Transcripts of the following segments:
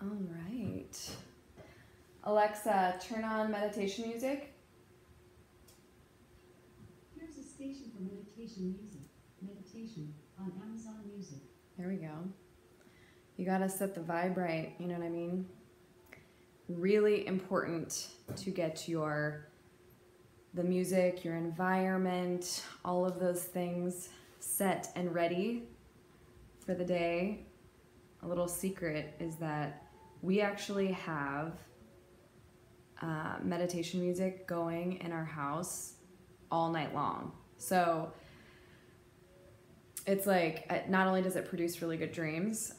All right. Alexa, turn on meditation music. Here's a station for meditation music. Meditation on Amazon Music. There we go. You gotta set the vibe right, you know what I mean? Really important to get the music, your environment, all of those things set and ready for the day. A little secret is that we actually have meditation music going in our house all night long. So it's like, not only does it produce really good dreams,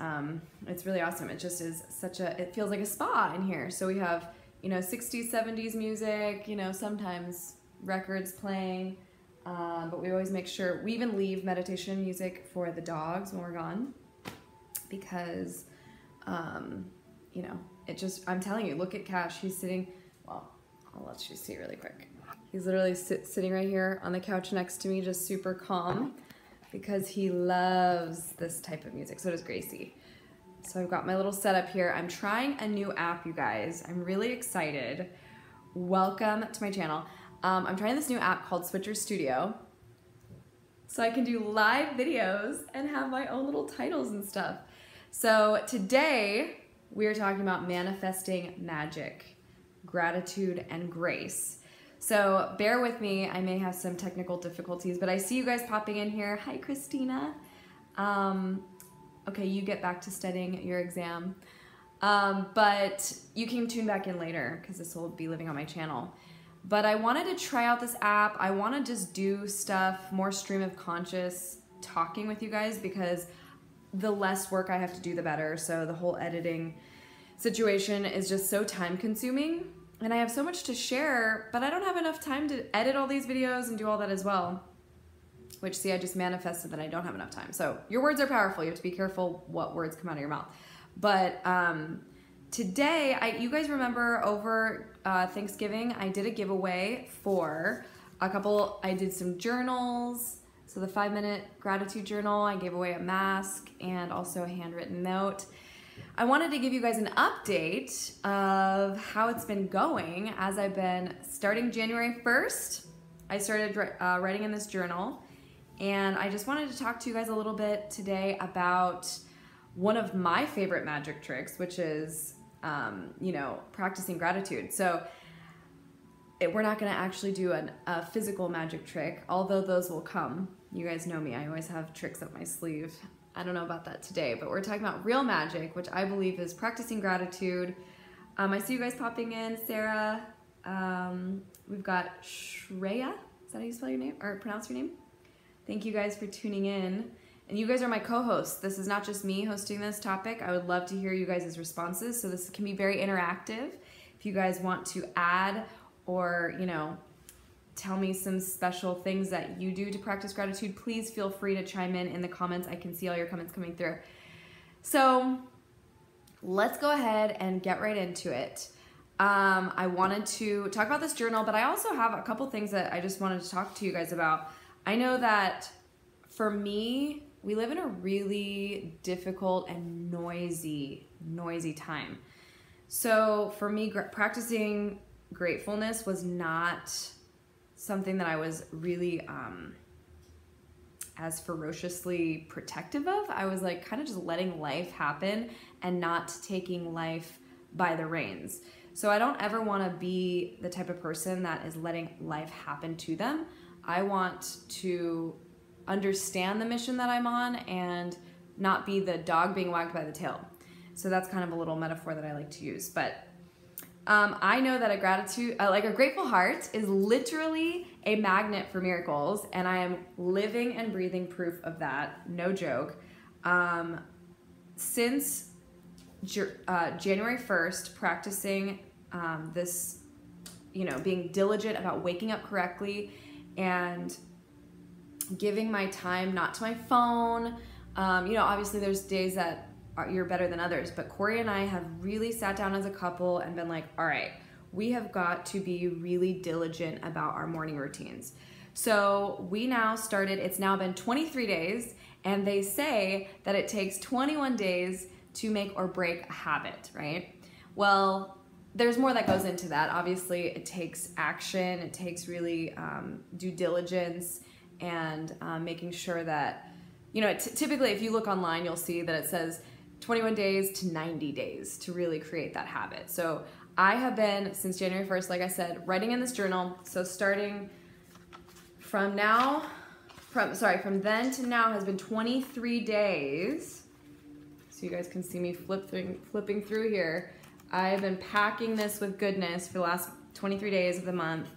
it's really awesome. It just is it feels like a spa in here. So we have, 60s, 70s music, sometimes records playing, but we always make sure, we even leave meditation music for the dogs when we're gone, because, I'm telling you, look at Cash, he's sitting, well, I'll let you see really quick. He's literally sitting right here on the couch next to me, just super calm, because he loves this type of music. So does Gracie. So I've got my little setup here. I'm trying a new app, you guys. I'm really excited. Welcome to my channel. I'm trying this new app called Switcher Studio. So I can do live videos and have my own little titles and stuff. So today we are talking about manifesting magic, gratitude, and grace. So bear with me, I may have some technical difficulties, but I see you guys popping in here. Hi, Christina. Okay, you get back to studying your exam. But you can tune back in later because this will be living on my channel. But I wanted to try out this app. I want to just do stuff, more stream of conscious talking with you guys, because the less work I have to do, the better. So the whole editing situation is just so time consuming. And I have so much to share, but I don't have enough time to edit all these videos and do all that as well. Which, see, I just manifested that I don't have enough time. So your words are powerful. You have to be careful what words come out of your mouth. But today, you guys remember over Thanksgiving, I did a giveaway for a couple, I did some journals. So the 5-minute gratitude journal, I gave away a mask and also a handwritten note. I wanted to give you guys an update of how it's been going as I've been starting January 1st. I started writing in this journal, and I just wanted to talk to you guys a little bit today about one of my favorite magic tricks, which is, practicing gratitude. So we're not going to actually do a physical magic trick, although those will come. You guys know me, I always have tricks up my sleeve. I don't know about that today, but we're talking about real magic, which I believe is practicing gratitude. I see you guys popping in. Sarah, we've got Shreya. Is that how you spell your name or pronounce your name? Thank you guys for tuning in. And you guys are my co-hosts. This is not just me hosting this topic. I would love to hear you guys' responses. So this can be very interactive. If you guys want to add or, tell me some special things that you do to practice gratitude, please feel free to chime in the comments. I can see all your comments coming through. So let's go ahead and get right into it. I wanted to talk about this journal, but I also have a couple things that I just wanted to talk to you guys about. I know that for me, we live in a really difficult and noisy time. So for me, practicing gratefulness was not something that I was really as ferociously protective of. I was like kind of just letting life happen and not taking life by the reins. So I don't ever want to be the type of person that is letting life happen to them. I want to understand the mission that I'm on and not be the dog being wagged by the tail. So that's kind of a little metaphor that I like to use. But I know that a grateful heart is literally a magnet for miracles, and I am living and breathing proof of that, no joke. Since January 1st, practicing this, being diligent about waking up correctly and giving my time not to my phone. Obviously there's days that you're better than others, but Corey and I have really sat down as a couple and been like, all right, we have got to be really diligent about our morning routines. So we now started, it's now been 23 days, and they say that it takes 21 days to make or break a habit, right? Well, there's more that goes into that. Obviously, it takes action. It takes really due diligence and making sure that, you know, typically if you look online, you'll see that it says 21 days to 90 days to really create that habit. So I have been, since January 1st, like I said, writing in this journal. So starting from from then to now has been 23 days. So you guys can see me flipping through here. I've been packing this with goodness for the last 23 days of the month.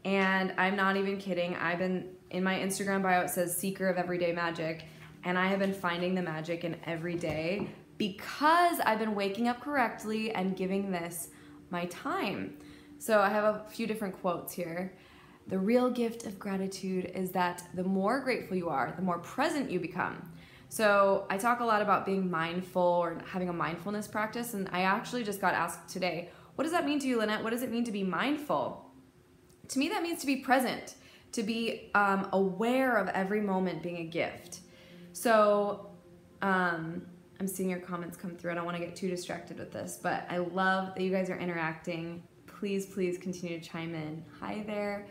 And I'm not even kidding. I've been, in my Instagram bio, it says seeker of everyday magic. And I have been finding the magic in every day because I've been waking up correctly and giving this my time. So I have a few different quotes here. The real gift of gratitude is that the more grateful you are, the more present you become. So I talk a lot about being mindful or having a mindfulness practice, and I actually just got asked today, what does that mean to you, Lynette? What does it mean to be mindful? To me, that means to be present, to be aware of every moment being a gift. So I'm seeing your comments come through. I don't want to get too distracted with this, but I love that you guys are interacting. Please, please continue to chime in. Hi there.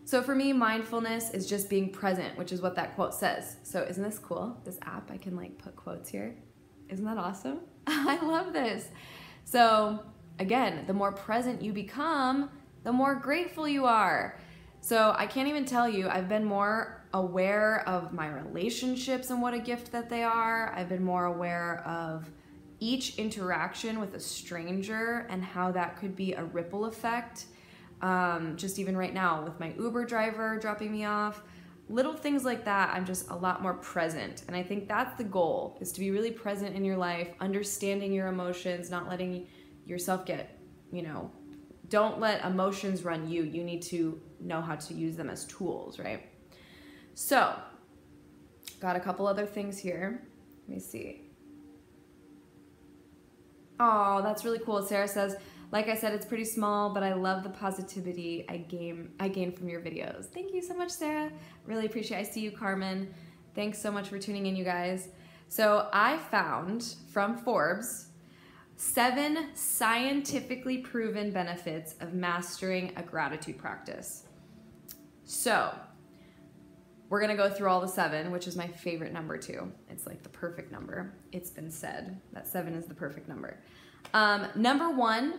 So for me, mindfulness is just being present, which is what that quote says. So isn't this cool? This app, I can like put quotes here. Isn't that awesome? I love this. So again, the more present you become, the more grateful you are. So I can't even tell you, I've been more aware of my relationships and what a gift that they are. I've been more aware of each interaction with a stranger and how that could be a ripple effect. Just even right now with my Uber driver dropping me off, little things like that, I'm just a lot more present. And I think that's the goal, is to be really present in your life, understanding your emotions, not letting yourself get, you know, don't let emotions run you. You need to know how to use them as tools, right? So, got a couple other things here. Let me see. Oh, that's really cool. Sarah says, like I said, it's pretty small, but I love the positivity I gain from your videos. Thank you so much, Sarah. Really appreciate it. I see you, Carmen. Thanks so much for tuning in, you guys. So I found from Forbes 7 scientifically proven benefits of mastering a gratitude practice. So we're gonna go through all the 7, which is my favorite number too. It's like the perfect number. It's been said that 7 is the perfect number. Number 1,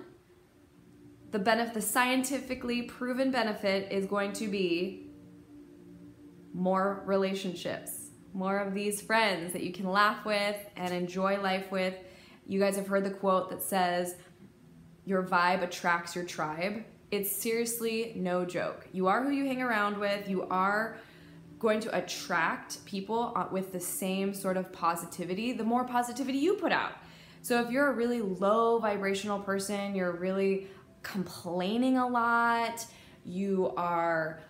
the scientifically proven benefit is going to be more relationships, more of these friends that you can laugh with and enjoy life with. You guys have heard the quote that says, your vibe attracts your tribe. It's seriously no joke. You are who you hang around with. You are going to attract people with the same sort of positivity, the more positivity you put out. So if you're a really low vibrational person, you're really complaining a lot, you are,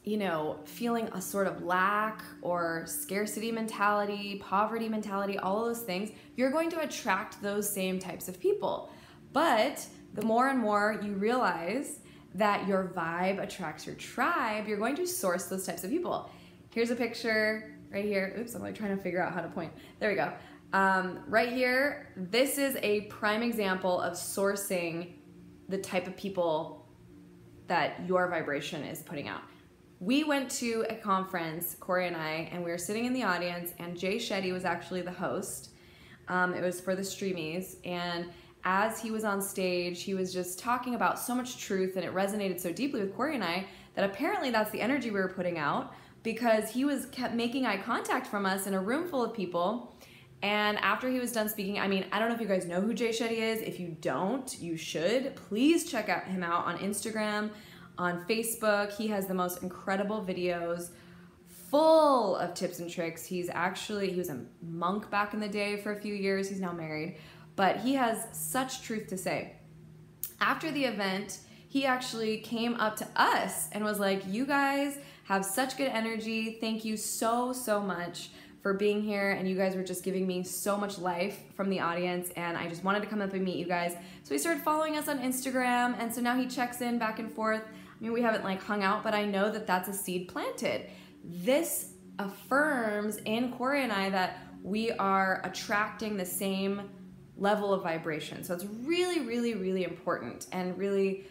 you know, feeling a sort of lack or scarcity mentality, poverty mentality, all of those things, you're going to attract those same types of people. But the more and more you realize that your vibe attracts your tribe, you're going to source those types of people. Here's a picture right here. Oops, I'm like trying to figure out how to point. There we go. Right here, this is a prime example of sourcing the type of people that your vibration is putting out. We went to a conference, Corey and I, and we were sitting in the audience, and Jay Shetty was actually the host. It was for the Streamies, and as he was on stage, he was just talking about so much truth, and it resonated so deeply with Corey and I that apparently that's the energy we were putting out, because he kept making eye contact from us in a room full of people. And after he was done speaking, I mean, I don't know if you guys know who Jay Shetty is. If you don't, you should. Please check him out on Instagram, on Facebook. He has the most incredible videos full of tips and tricks. He was a monk back in the day for a few years. He's now married, but he has such truth to say. After the event, he actually came up to us and was like, you guys have such good energy. Thank you so, so much for being here, and you guys were just giving me so much life from the audience, and I just wanted to come up and meet you guys. So he started following us on Instagram, and so now he checks in back and forth. I mean, we haven't like hung out, but I know that that's a seed planted. This affirms in Corey and I that we are attracting the same level of vibration. So it's really, really, really important, and really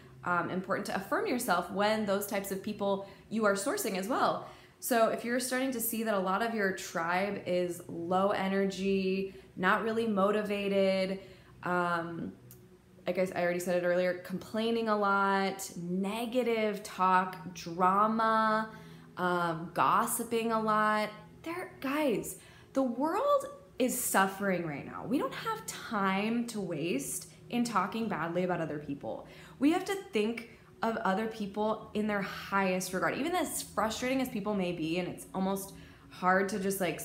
important to affirm yourself when those types of people you are sourcing as well. So if you're starting to see that a lot of your tribe is low energy, not really motivated, like I already said it earlier, complaining a lot, negative talk, drama, gossiping a lot, guys, the world is suffering right now. We don't have time to waste in talking badly about other people. We have to think of other people in their highest regard. Even as frustrating as people may be, and it's almost hard to just like,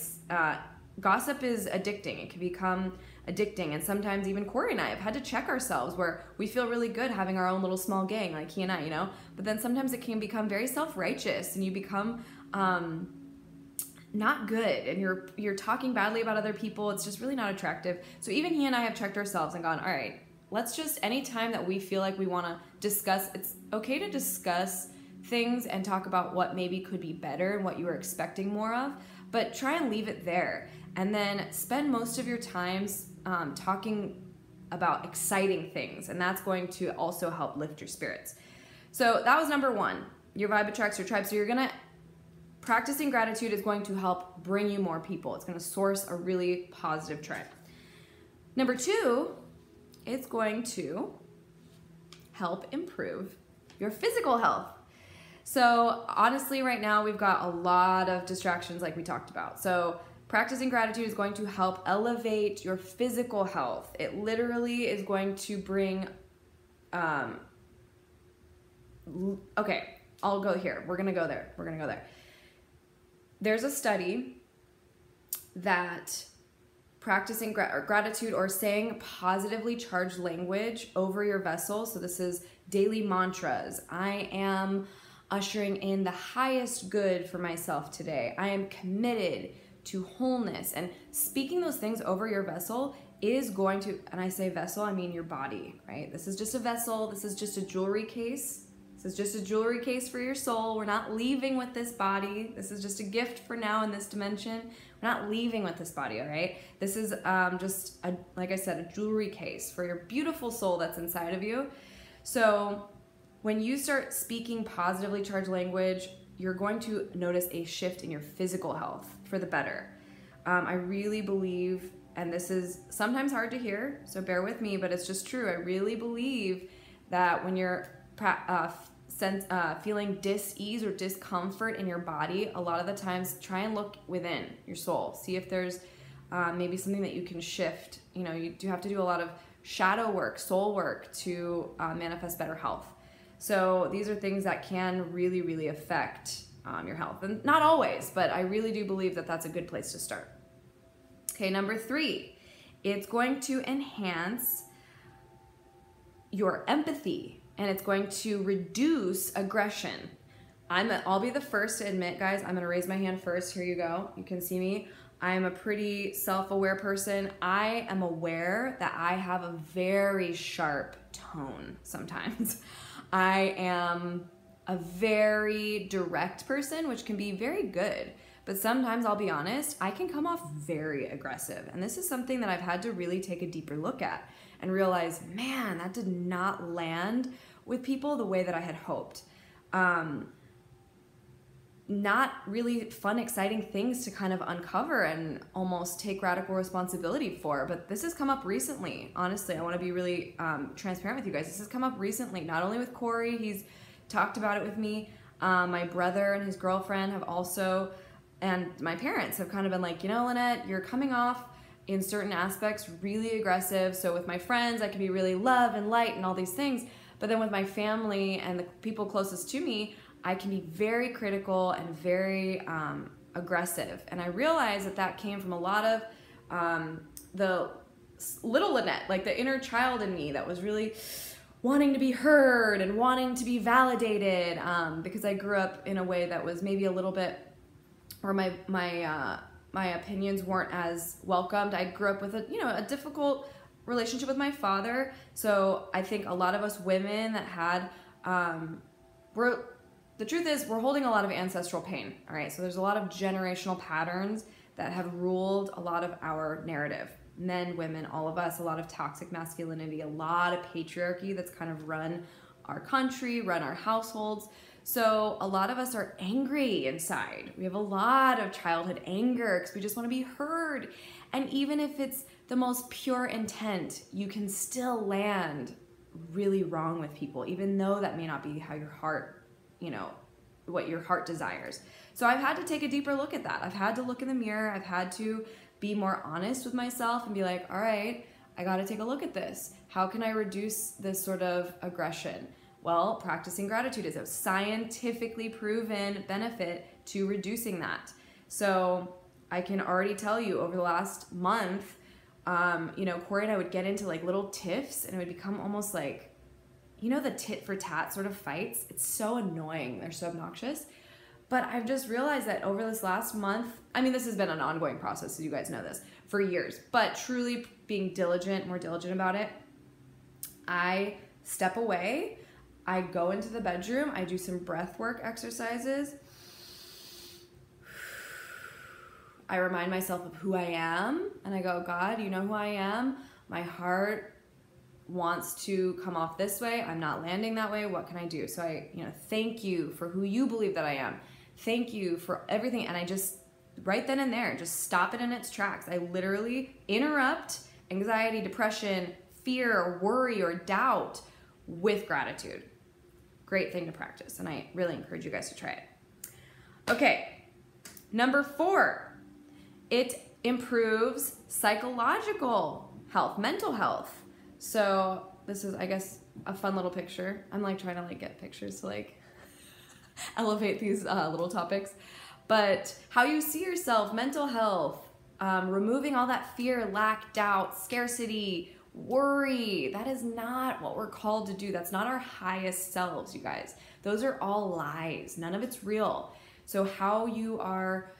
gossip is addicting. It can become addicting. And sometimes even Corey and I have had to check ourselves where we feel really good having our own little small gang, like he and I, you know, but then sometimes it can become very self-righteous, and you become, not good, and you're talking badly about other people. It's just really not attractive. So even he and I have checked ourselves and gone, all right, let's just, anytime that we feel like we want to discuss, it's okay to discuss things and talk about what maybe could be better and what you were expecting more of, but try and leave it there. And then spend most of your times talking about exciting things, and that's going to also help lift your spirits. So that was number one. Your vibe attracts your tribe. So you're gonna, practicing gratitude is going to help bring you more people. It's going to source a really positive tribe. Number two, it's going to help improve your physical health. So honestly, right now we've got a lot of distractions like we talked about. So practicing gratitude is going to help elevate your physical health. It literally is going to bring, okay, I'll go here. We're going to go there. We're going to go there. There's a study that practicing gratitude or saying positively charged language over your vessel, so this is daily mantras. I am ushering in the highest good for myself today. I am committed to wholeness. And speaking those things over your vessel is going to, and I say vessel, I mean your body, right? This is just a vessel. This is just a jewelry case. This is just a jewelry case for your soul. We're not leaving with this body. This is just a gift for now in this dimension. We're not leaving with this body, all right? This is just, like I said, a jewelry case for your beautiful soul that's inside of you. So when you start speaking positively charged language, you're going to notice a shift in your physical health for the better. I really believe, and this is sometimes hard to hear, so bear with me, but it's just true. I really believe that when you're feeling dis-ease or discomfort in your body, a lot of the times try and look within your soul. See if there's maybe something that you can shift. You know, you do have to do a lot of shadow work, soul work to manifest better health. So these are things that can really, really affect your health. And not always, but I really do believe that that's a good place to start. Okay, number three, it's going to enhance your empathy, and it's going to reduce aggression. I'll be the first to admit, guys, I'm gonna raise my hand first. Here you go, you can see me. I am a pretty self-aware person. I am aware that I have a very sharp tone sometimes. I am a very direct person, which can be very good. But sometimes, I'll be honest, I can come off very aggressive. And this is something that I've had to really take a deeper look at and realize, man, that did not land with people the way that I had hoped. Not really fun, exciting things to kind of uncover and almost take radical responsibility for. But this has come up recently. Honestly, I want to be really transparent with you guys. This has come up recently, not only with Corey, he's talked about it with me. My brother and his girlfriend have also, and my parents have kind of been like, you know, Lynette, you're coming off in certain aspects really aggressive. So with my friends, I can be really love and light and all these things. But then with my family and the people closest to me, I can be very critical and very aggressive. And I realized that that came from a lot of the little Lynette, like the inner child in me that was really wanting to be heard and wanting to be validated, because I grew up in a way that was maybe a little bit, or my opinions weren't as welcomed. I grew up with a difficult relationship with my father. So I think a lot of us women that had, the truth is we're holding a lot of ancestral pain. All right. So there's a lot of generational patterns that have ruled a lot of our narrative. Men, women, all of us, a lot of toxic masculinity, a lot of patriarchy that's kind of run our country, run our households. So a lot of us are angry inside. We have a lot of childhood anger because we just want to be heard. And even if it's the most pure intent, you can still land really wrong with people, even though that may not be how your heart, what your heart desires. So I've had to take a deeper look at that. I've had to look in the mirror. I've had to be more honest with myself and be like, all right, I got to take a look at this. How can I reduce this sort of aggression? Well, practicing gratitude is a scientifically proven benefit to reducing that. So I can already tell you over the last month, Corey and I would get into like little tiffs, and it would become almost like, the tit for tat sort of fights. It's so annoying. They're so obnoxious. But I've just realized that over this last month, this has been an ongoing process, so you guys know this, for years, but truly being more diligent about it, I step away, I go into the bedroom, I do some breath work exercises, I remind myself of who I am, and I go, God, you know who I am? My heart wants to come off this way. I'm not landing that way. What can I do? So I, thank you for who you believe that I am. Thank you for everything. And I just, right then and there, just stop it in its tracks. I literally interrupt anxiety, depression, fear, worry, or doubt with gratitude. Great thing to practice. And I really encourage you guys to try it. Okay. Number 4, it improves psychological health, mental health. So this is, I guess, a fun little picture. I'm like trying to get pictures to elevate these little topics. But how you see yourself, mental health, removing all that fear, lack, doubt, scarcity, worry. That is not what we're called to do. That's not our highest selves, you guys. Those are all lies. None of it's real. So how you are,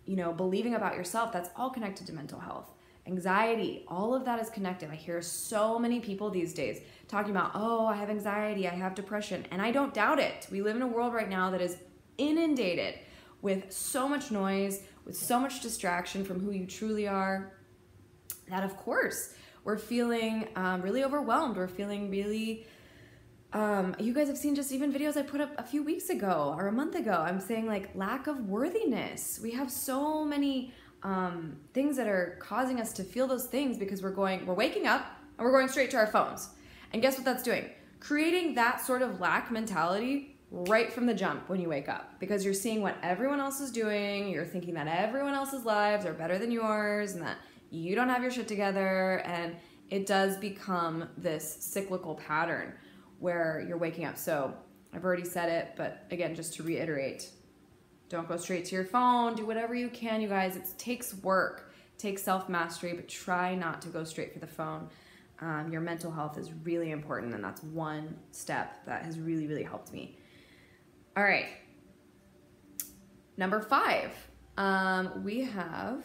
believing about yourself, that's all connected to mental health. Anxiety, all of that is connected. I hear so many people these days talking about, oh, I have anxiety, I have depression, and I don't doubt it. We live in a world right now that is inundated with so much noise, with so much distraction from who you truly are, that of course we're feeling really overwhelmed. We're feeling really, you guys have seen just even videos I put up a few weeks ago or a month ago. I'm saying lack of worthiness. We have so many things that are causing us to feel those things because we're waking up and we're going straight to our phones. And guess what that's doing? Creating that sort of lack mentality right from the jump when you wake up, because you're seeing what everyone else is doing. You're thinking that everyone else's lives are better than yours and that you don't have your shit together. And it does become this cyclical pattern where you're waking up. So I've already said it, but again, just to reiterate, don't go straight to your phone. Do whatever you can, you guys. It takes work, it takes self-mastery, but try not to go straight for the phone. Your mental health is really important, and that's one step that has really, really helped me. All right. Number 5, we have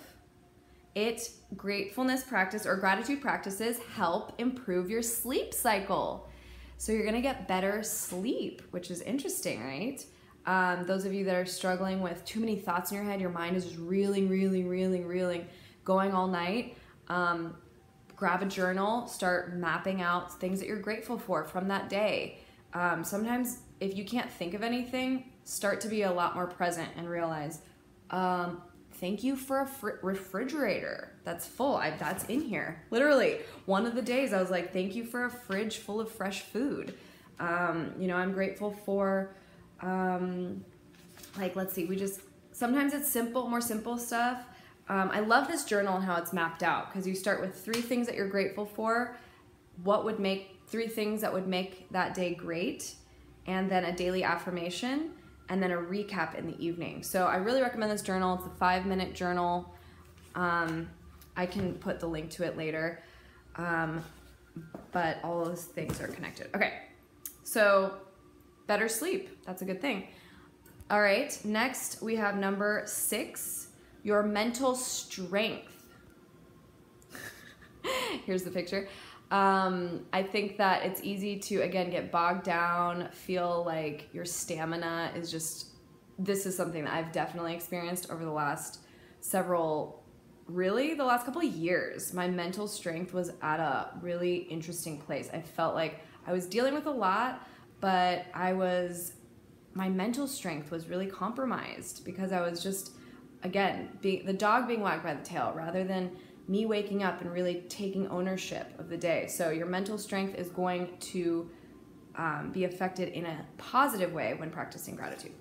gratefulness practice or gratitude practices help improve your sleep cycle. So you're going to get better sleep, which is interesting, right? Those of you that are struggling with too many thoughts in your head, your mind is just reeling, going all night, grab a journal, start mapping out things that you're grateful for from that day. Sometimes if you can't think of anything, start to be a lot more present and realize, thank you for a refrigerator that's full. That's in here. Literally, one of the days I was like, thank you for a fridge full of fresh food. I'm grateful for, let's see, sometimes it's more simple stuff. I love this journal and how it's mapped out, because you start with 3 things that you're grateful for, 3 things that would make that day great, and then a daily affirmation, and then a recap in the evening. So I really recommend this journal. It's a 5-minute journal. I can put the link to it later. But all those things are connected. Okay, so better sleep. That's a good thing. All right, next we have number 6, your mental strength. Here's the picture. I think that it's easy to, again, get bogged down, feel like your stamina is this is something that I've definitely experienced over the last the last couple of years, my mental strength was at a really interesting place. I felt like I was dealing with a lot, but my mental strength was really compromised because I was just, again, the dog being wagged by the tail rather than me waking up and really taking ownership of the day. So your mental strength is going to be affected in a positive way when practicing gratitude.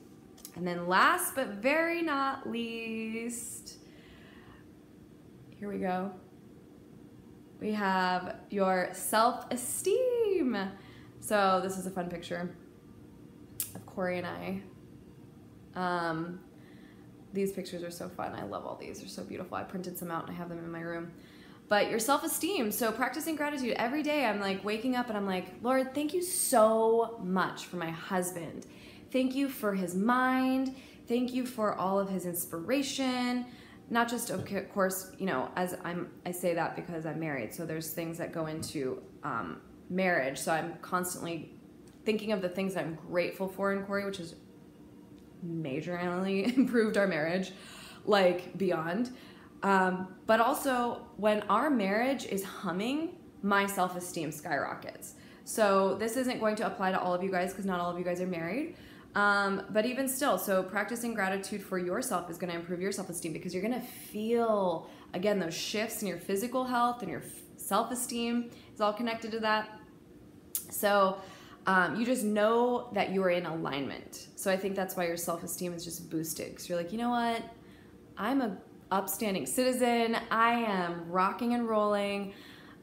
And then last but very not least, here we go. We have your self-esteem. So this is a fun picture of Corey and I. These pictures are so fun. I love all these. They're so beautiful. I printed some out and I have them in my room. But your self-esteem, so practicing gratitude every day, I'm like waking up and I'm like, Lord, thank you so much for my husband. Thank you for his mind. Thank you for all of his inspiration. Not just, of course, you know, I say that because I'm married. So there's things that go into marriage. So I'm constantly thinking of the things that I'm grateful for in Corey, which is majorly improved our marriage, like beyond. But also when our marriage is humming, my self-esteem skyrockets. So this isn't going to apply to all of you guys because not all of you guys are married. But even still, so practicing gratitude for yourself is going to improve your self-esteem because you're going to feel, again, those shifts in your physical health and your self-esteem is all connected to that. So you just know that you are in alignment. So I think that's why your self-esteem is just boosted because you're like, you know what? I'm a upstanding citizen. I am rocking and rolling.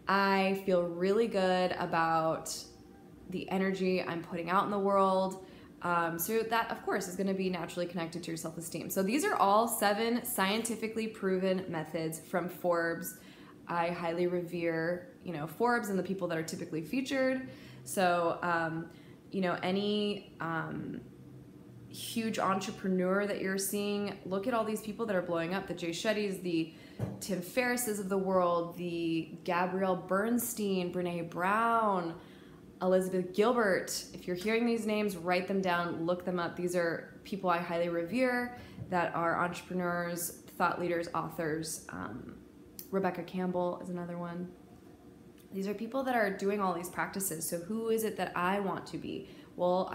I feel really good about the energy I'm putting out in the world. So that, of course, is going to be naturally connected to your self-esteem. So these are all 7 scientifically proven methods from Forbes. I highly revere, you know, Forbes and the people that are typically featured. So, you know, any huge entrepreneur that you're seeing, look at all these people that are blowing up, the Jay Shetty's, the Tim Ferrisses of the world, the Gabrielle Bernstein, Brene Brown, Elizabeth Gilbert. If you're hearing these names, write them down, look them up. These are people I highly revere that are entrepreneurs, thought leaders, authors. Rebecca Campbell is another one. These are people that are doing all these practices. So who is it that I want to be? Well,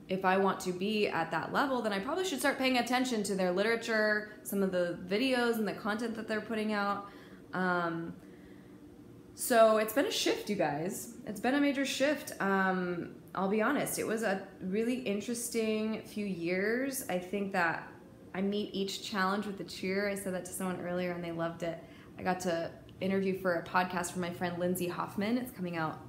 if I want to be at that level, then I probably should start paying attention to their literature, some of the videos and the content that they're putting out. So it's been a shift, you guys. It's been a major shift. I'll be honest. It was a really interesting few years. I think that I meet each challenge with a cheer. I said that to someone earlier and they loved it. I got to interview for a podcast for my friend Lindsay Hoffman. It's coming out,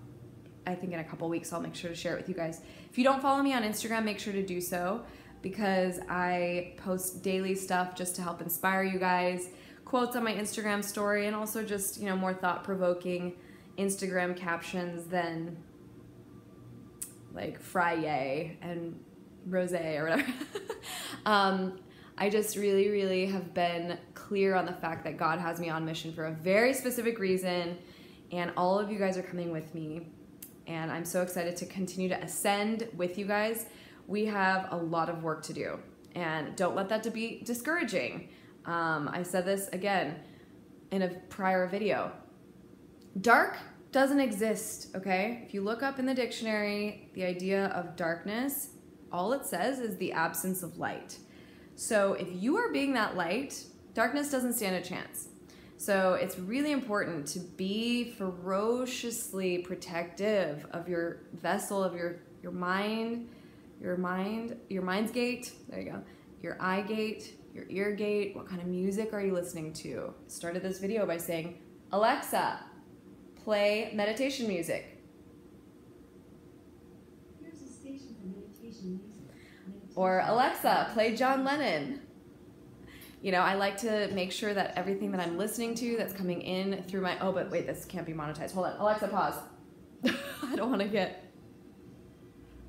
I think, in a couple weeks. I'll make sure to share it with you guys. If you don't follow me on Instagram, make sure to do so because I post daily stuff just to help inspire you guys. Quotes on my Instagram story and also just, you know, more thought-provoking Instagram captions than like Friday and Rosé or whatever. I just really, really have been clear on the fact that God has me on mission for a very specific reason, and all of you guys are coming with me, and I'm so excited to continue to ascend with you guys. We have a lot of work to do, and don't let that be discouraging. I said this again in a prior video. Dark doesn't exist, okay? If you look up in the dictionary, the idea of darkness, all it says is the absence of light. So if you are being that light, darkness doesn't stand a chance. So it's really important to be ferociously protective of your vessel, of your mind's gate, there you go, your eye gate, your ear gate. What kind of music are you listening to? I started this video by saying, Alexa, play meditation music. Here's a station for meditation music. Or Alexa, play John Lennon. You know, I like to make sure that everything that I'm listening to that's coming in through my, oh, but wait, this can't be monetized. Hold on, Alexa, pause. I don't want to get,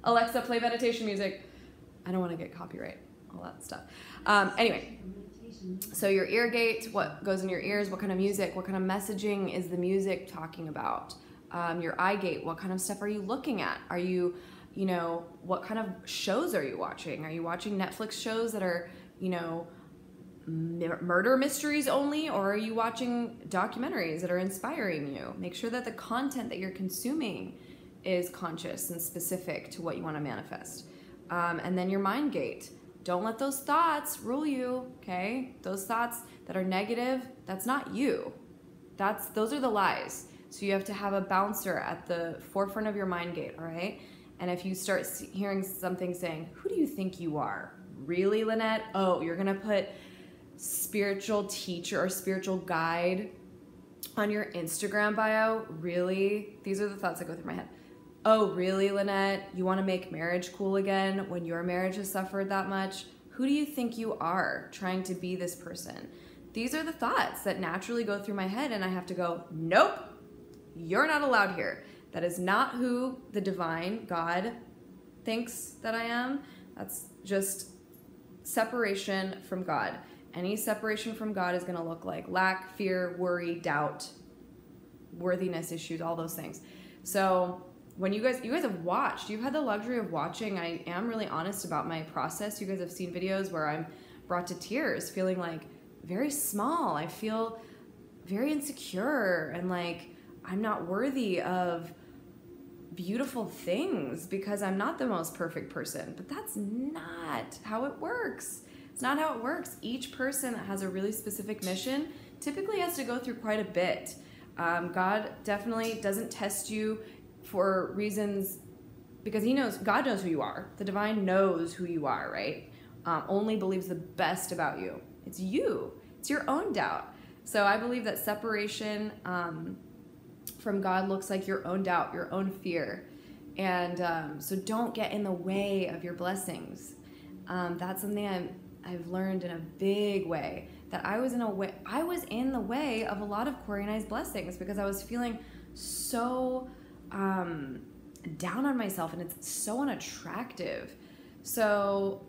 Alexa, play meditation music. I don't want to get copyright, all that stuff. Anyway, so your ear gate, what goes in your ears, what kind of music, what kind of messaging is the music talking about? Your eye gate, what kind of stuff are you looking at? Are you, you know, what kind of shows are you watching? Are you watching Netflix shows that are, you know, murder mysteries only, or are you watching documentaries that are inspiring you? Make sure that the content that you're consuming is conscious and specific to what you want to manifest. And then your mind gate. Don't let those thoughts rule you, okay? Those thoughts that are negative, that's not you. Those are the lies. So you have to have a bouncer at the forefront of your mind gate, all right? And if you start hearing something saying, who do you think you are? Really, Lynette? Oh, you're gonna put spiritual teacher or spiritual guide on your Instagram bio? Really? These are the thoughts that go through my head. Oh, really, Lynette? You want to make marriage cool again when your marriage has suffered that much? Who do you think you are trying to be this person? These are the thoughts that naturally go through my head, and I have to go, nope, you're not allowed here. That is not who the divine God thinks that I am. That's just separation from God. Any separation from God is going to look like lack, fear, worry, doubt, worthiness issues, all those things. So when you guys have watched, you've had the luxury of watching. I am really honest about my process. You guys have seen videos where I'm brought to tears, feeling like very small. I feel very insecure and like I'm not worthy of beautiful things because I'm not the most perfect person. But that's not how it works. It's not how it works. Each person that has a really specific mission typically has to go through quite a bit. God definitely doesn't test you for reasons because God knows who you are. The divine knows who you are, right? Only believes the best about you. It's you. It's your own doubt. So I believe that separation from God looks like your own doubt, your own fear. And so don't get in the way of your blessings. That's something I've learned in a big way, that I was in the way of a lot of Corey and I's blessings because I was feeling so down on myself, and it's so unattractive. So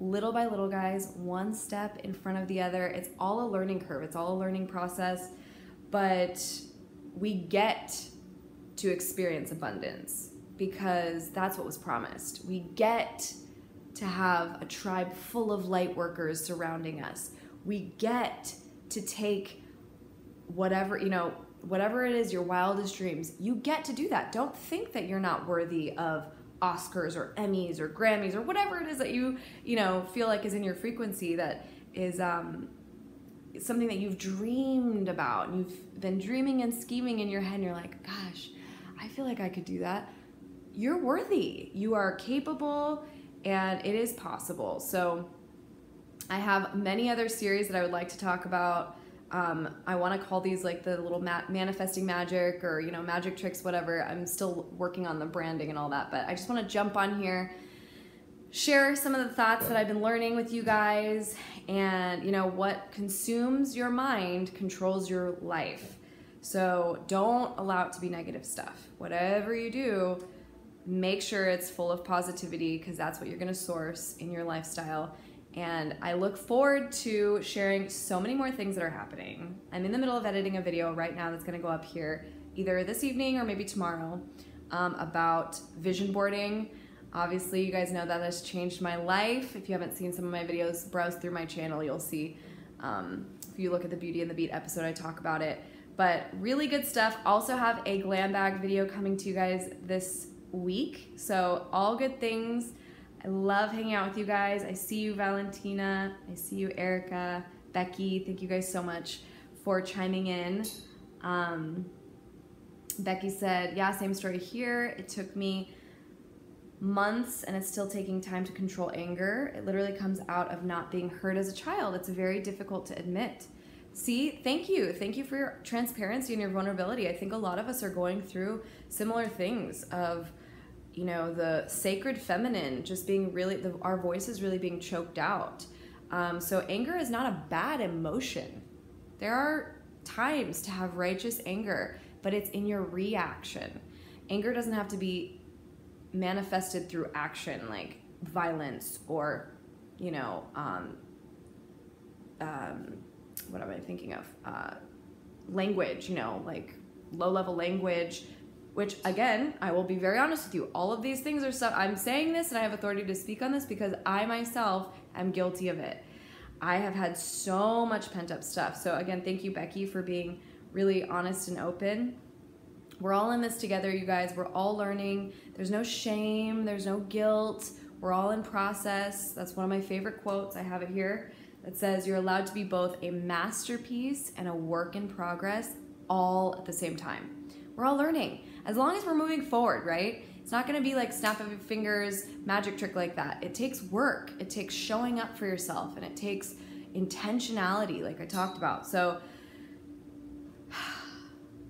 little by little, guys, one step in front of the other. It's all a learning curve. It's all a learning process, but we get to experience abundance because that's what was promised. We get to have a tribe full of light workers surrounding us. We get to take whatever it is, your wildest dreams, you get to do that. Don't think that you're not worthy of Oscars or Emmys or Grammys or whatever it is that you feel like is in your frequency that is something that you've dreamed about. And you've been dreaming and scheming in your head and you're like, gosh, I feel like I could do that. You're worthy. You are capable and it is possible. So I have many other series that I would like to talk about. I want to call these like the little manifesting magic or, magic tricks, whatever. I'm still working on the branding and all that, but I just want to jump on here, share some of the thoughts that I've been learning with you guys, and what consumes your mind controls your life. So don't allow it to be negative stuff. Whatever you do, make sure it's full of positivity because that's what you're going to source in your lifestyle. And I look forward to sharing so many more things that are happening. I'm in the middle of editing a video right now that's going to go up here either this evening or maybe tomorrow about vision boarding. Obviously, you guys know that has changed my life. If you haven't seen some of my videos, browse through my channel. You'll see, if you look at the Beauty and the Beat episode, I talk about it. But really good stuff. Also have a glam bag video coming to you guys this week. So all good things. I love hanging out with you guys. I see you, Valentina. I see you, Erica, Becky. Thank you guys so much for chiming in. Becky said, yeah, same story here. It took me months and it's still taking time to control anger. It literally comes out of not being heard as a child. It's very difficult to admit. See, thank you. Thank you for your transparency and your vulnerability. I think a lot of us are going through similar things of, the sacred feminine just being really, our voices really being choked out. So anger is not a bad emotion. There are times to have righteous anger, but it's in your reaction. Anger doesn't have to be manifested through action like violence or, what am I thinking of? Language, like low-level language, which again, I will be very honest with you. All of these things are stuff, I'm saying this and I have authority to speak on this because I myself am guilty of it. I have had so much pent up stuff. So again, thank you, Becky, for being really honest and open. We're all in this together, you guys. We're all learning. There's no shame. There's no guilt. We're all in process. That's one of my favorite quotes. I have it here. That says, you're allowed to be both a masterpiece and a work in progress all at the same time. We're all learning. As long as we're moving forward, right? It's not gonna be like snap of your fingers, magic trick like that. It takes work. It takes showing up for yourself, and it takes intentionality, like I talked about. So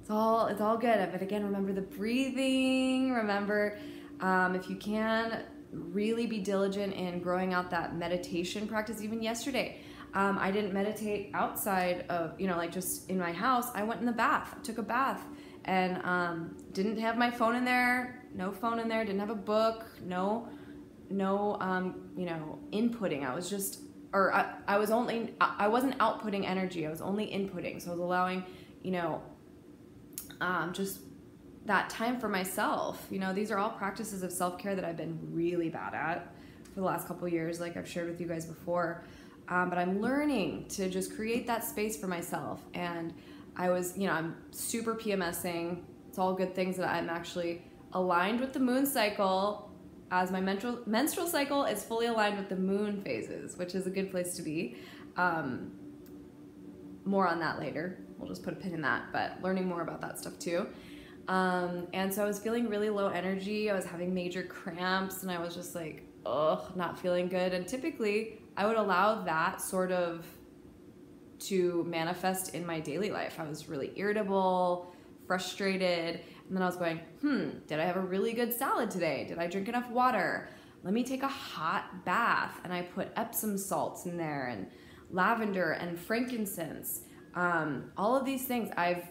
it's all good. But again, remember the breathing. Remember, if you can, really be diligent in growing out that meditation practice. Even yesterday, I didn't meditate outside of, like just in my house. I went in the bath, took a bath, and didn't have my phone in there, no phone in there, didn't have a book, no inputting. I was just, I wasn't outputting energy, I was only inputting. So I was allowing, just that time for myself. These are all practices of self-care that I've been really bad at for the last couple of years, like I've shared with you guys before. But I'm learning to just create that space for myself. And I'm super PMSing. It's all good things that I'm actually aligned with the moon cycle, as my menstrual cycle is fully aligned with the moon phases, which is a good place to be. More on that later. We'll just put a pin in that, but learning more about that stuff too. And so I was feeling really low energy. I was having major cramps, and I was just like, not feeling good. And typically I would allow that sort of to manifest in my daily life. I was really irritable, frustrated, and then I was going, did I have a really good salad today? Did I drink enough water? Let me take a hot bath. And I put Epsom salts in there, and lavender and frankincense. All of these things I've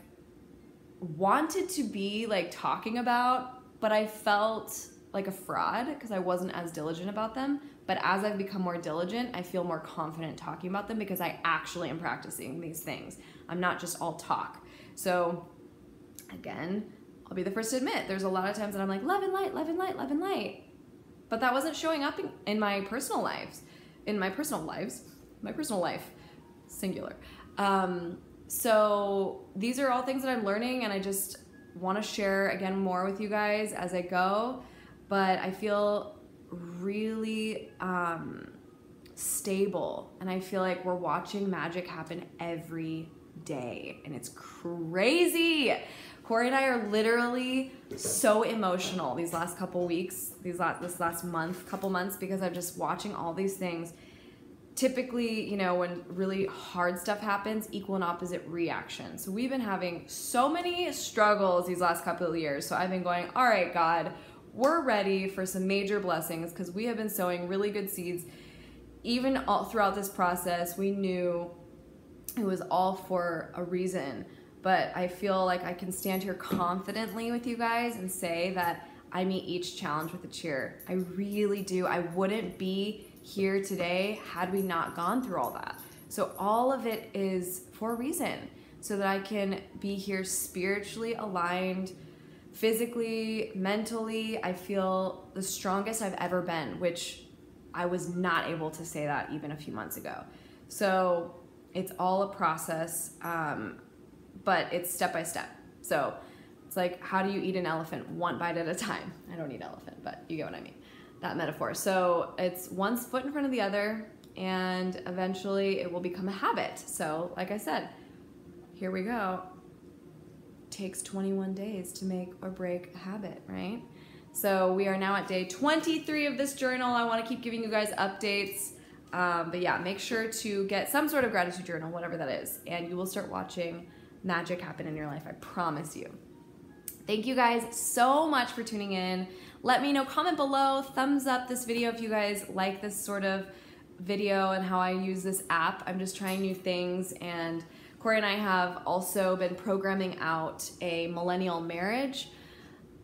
wanted to be like talking about, but I felt like a fraud because I wasn't as diligent about them. But as I've become more diligent, I feel more confident talking about them because I actually am practicing these things. I'm not just all talk. So again, I'll be the first to admit, there's a lot of times that I'm like, love and light, love and light, love and light. But that wasn't showing up in my personal life, singular. So these are all things that I'm learning, and I just want to share again more with you guys as I go. But I feel really stable, and I feel like we're watching magic happen every day, and it's crazy. Corey and I are literally so emotional these last couple weeks, this last month, couple months, because I'm just watching all these things. Typically, when really hard stuff happens, equal and opposite reaction. So we've been having so many struggles these last couple of years. So I've been going, all right, God, we're ready for some major blessings, because we have been sowing really good seeds. Even all throughout this process, we knew it was all for a reason. But I feel like I can stand here confidently with you guys and say that I meet each challenge with a cheer. I really do. I wouldn't be here today had we not gone through all that. So all of it is for a reason, so that I can be here spiritually aligned, physically, mentally. I feel the strongest I've ever been, which I was not able to say that even a few months ago. So it's all a process, but it's step by step. So it's like, how do you eat an elephant? One bite at a time. I don't eat elephant, but you get what I mean. That metaphor. So it's one foot in front of the other, and eventually it will become a habit. So like I said, here we go. It takes 21 days to make or break a habit, right? So we are now at day 23 of this journal. I want to keep giving you guys updates. But yeah, make sure to get some sort of gratitude journal, whatever that is, and you will start watching magic happen in your life. I promise you. Thank you guys so much for tuning in. Let me know, comment below, thumbs up this video if you guys like this sort of video and how I use this app. I'm just trying new things, and Corey and I have also been programming out a millennial marriage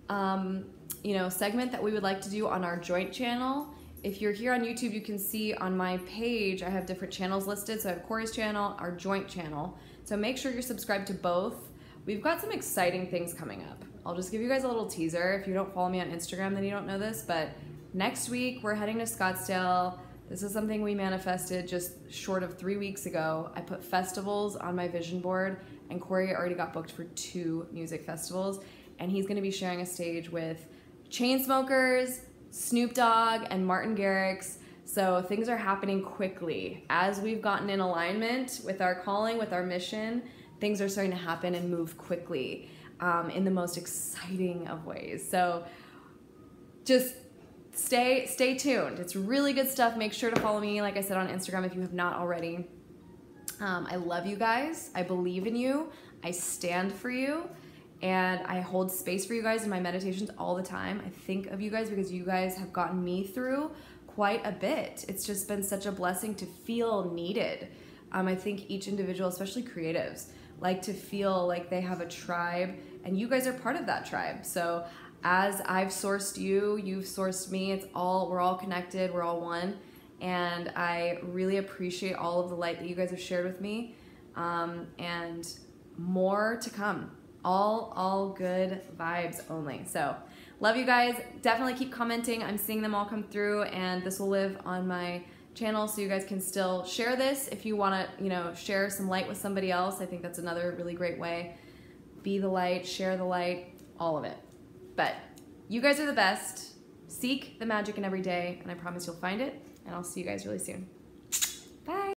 segment that we would like to do on our joint channel. If you're here on YouTube, you can see on my page I have different channels listed. So I have Corey's channel, our joint channel. So make sure you're subscribed to both. We've got some exciting things coming up. I'll just give you guys a little teaser. If you don't follow me on Instagram, then you don't know this, but next week we're heading to Scottsdale. This is something we manifested just short of 3 weeks ago. I put festivals on my vision board, and Corey already got booked for 2 music festivals, and he's gonna be sharing a stage with Chainsmokers, Snoop Dogg, and Martin Garrix. So things are happening quickly. As we've gotten in alignment with our calling, with our mission, things are starting to happen and move quickly in the most exciting of ways. So just stay tuned. It's really good stuff. Make sure to follow me, like I said, on Instagram if you have not already. I love you guys. I believe in you. I stand for you. And I hold space for you guys in my meditations all the time. I think of you guys because you guys have gotten me through quite a bit. It's just been such a blessing to feel needed. I think each individual, especially creatives, like to feel like they have a tribe, and you guys are part of that tribe. So as I've sourced you, you've sourced me. We're all connected, we're all one. And I really appreciate all of the light that you guys have shared with me. And more to come. All good vibes only. So love you guys. Definitely keep commenting. I'm seeing them all come through, and this will live on my channel so you guys can still share this if you want to, share some light with somebody else. I think that's another really great way. Be the light, share the light, all of it. But you guys are the best. Seek the magic in every day, and I promise you'll find it. And I'll see you guys really soon. Bye.